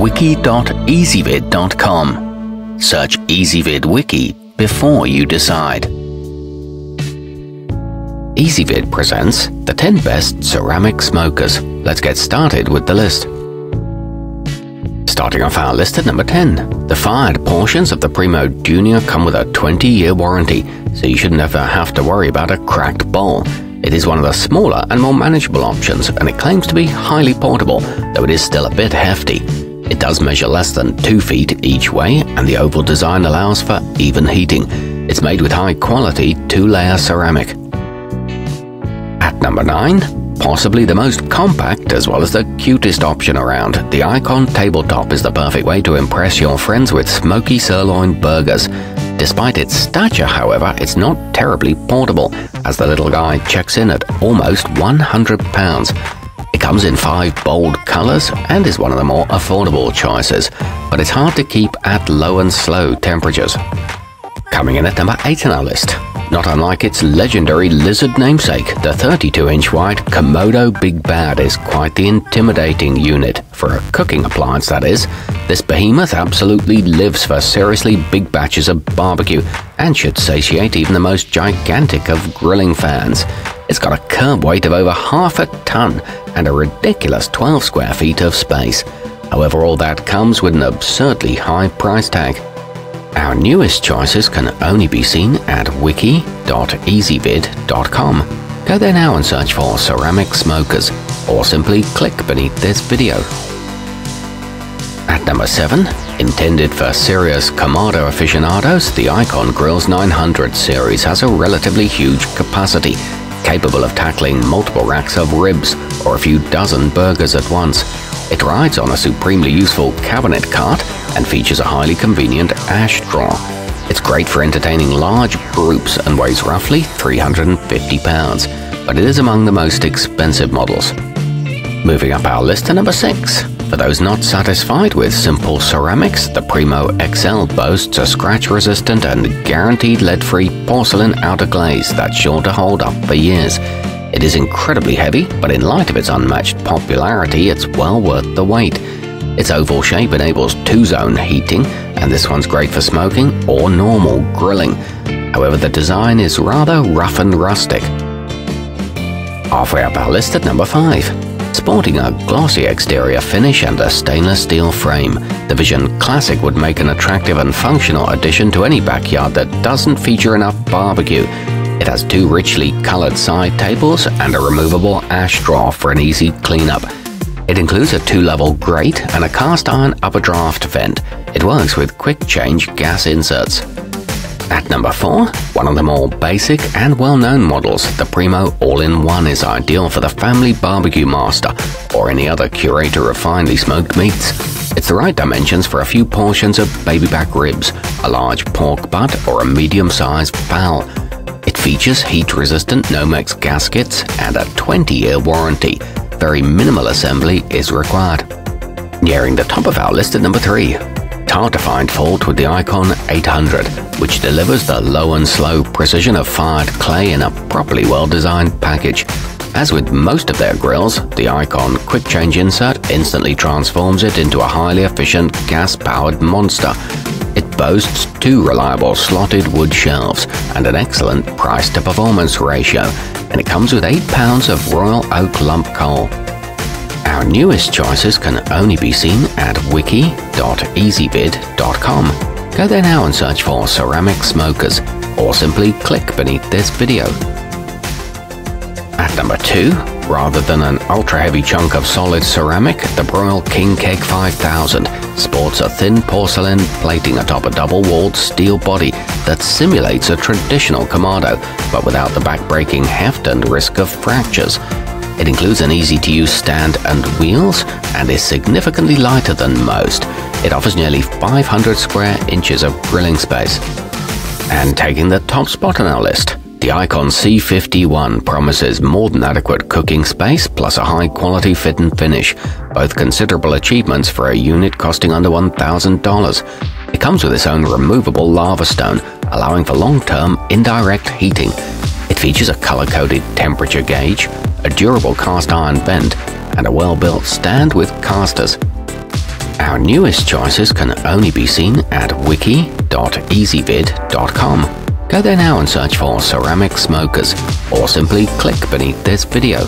wiki.ezvid.com. Search Ezvid Wiki before you decide. Ezvid presents the 10 best ceramic smokers. Let's get started with the list. Starting off our list at number 10. The fired portions of the Primo Junior come with a 20-year warranty, so you should never have to worry about a cracked bowl. It is one of the smaller and more manageable options, and it claims to be highly portable, though it is still a bit hefty. It does measure less than 2 feet each way, and the oval design allows for even heating. It's made with high-quality 2-layer ceramic. At number 9, possibly the most compact as well as the cutest option around, the Icon Tabletop is the perfect way to impress your friends with smoky sirloin burgers. Despite its stature, however, it's not terribly portable, as the little guy checks in at almost 100 pounds. It comes in 5 bold colors and is one of the more affordable choices, but it's hard to keep at low and slow temperatures. Coming in at number 8 on our list. Not unlike its legendary lizard namesake, the 32-inch wide Komodo Big Bad is quite the intimidating unit, for a cooking appliance that is. This behemoth absolutely lives for seriously big batches of barbecue, and should satiate even the most gigantic of grilling fans. It's got a curb weight of over half a ton, and a ridiculous 12 square feet of space. However, all that comes with an absurdly high price tag. Our newest choices can only be seen at wiki.ezvid.com. Go there now and search for ceramic smokers, or simply click beneath this video. At number 7, intended for serious komodo aficionados, the Icon Grills 900 series has a relatively huge capacity, capable of tackling multiple racks of ribs or a few dozen burgers at once. It rides on a supremely useful cabinet cart and features a highly convenient ash drawer. It's great for entertaining large groups and weighs roughly 350 pounds, but it is among the most expensive models. Moving up our list to number 6. For those not satisfied with simple ceramics, the Primo XL boasts a scratch-resistant and guaranteed lead-free porcelain outer glaze that's sure to hold up for years. It is incredibly heavy, but in light of its unmatched popularity, it's well worth the wait. Its oval shape enables 2-zone heating, and this one's great for smoking or normal grilling. However, the design is rather rough and rustic. Halfway up our list at number 5. Sporting a glossy exterior finish and a stainless steel frame, the Vision Classic would make an attractive and functional addition to any backyard that doesn't feature enough barbecue. It has 2 richly colored side tables and a removable ash drawer for an easy cleanup. It includes a 2-level grate and a cast iron upper draft vent. It works with quick change gas inserts. At number 4, one of the more basic and well-known models, the Primo All-in-One is ideal for the family barbecue master or any other curator of finely smoked meats. It's the right dimensions for a few portions of baby back ribs, a large pork butt, or a medium-sized fowl. It features heat-resistant Nomex gaskets and a 20-year warranty. Very minimal assembly is required. Nearing the top of our list at number 3. It's hard to find fault with the Icon 800, which delivers the low and slow precision of fired clay in a properly well-designed package. As with most of their grills, the Icon quick change insert instantly transforms it into a highly efficient gas-powered monster. It boasts 2 reliable slotted wood shelves and an excellent price-to-performance ratio, and it comes with 8 pounds of royal oak lump coal. Our newest choices can only be seen at wiki.ezvid.com. Go there now and search for ceramic smokers, or simply click beneath this video. At number 2, rather than an ultra-heavy chunk of solid ceramic, the Broil King Keg 5000 sports a thin porcelain plating atop a double-walled steel body that simulates a traditional komodo, but without the back-breaking heft and risk of fractures. It includes an easy-to-use stand and wheels, and is significantly lighter than most. It offers nearly 500 square inches of grilling space. And taking the top spot on our list, the Icon C51 promises more than adequate cooking space plus a high-quality fit and finish, both considerable achievements for a unit costing under $1,000. It comes with its own removable lava stone, allowing for long-term indirect heating. It features a color-coded temperature gauge, a durable cast iron vent, and a well-built stand with casters. Our newest choices can only be seen at wiki.ezvid.com. Go there now and search for ceramic smokers, or simply click beneath this video.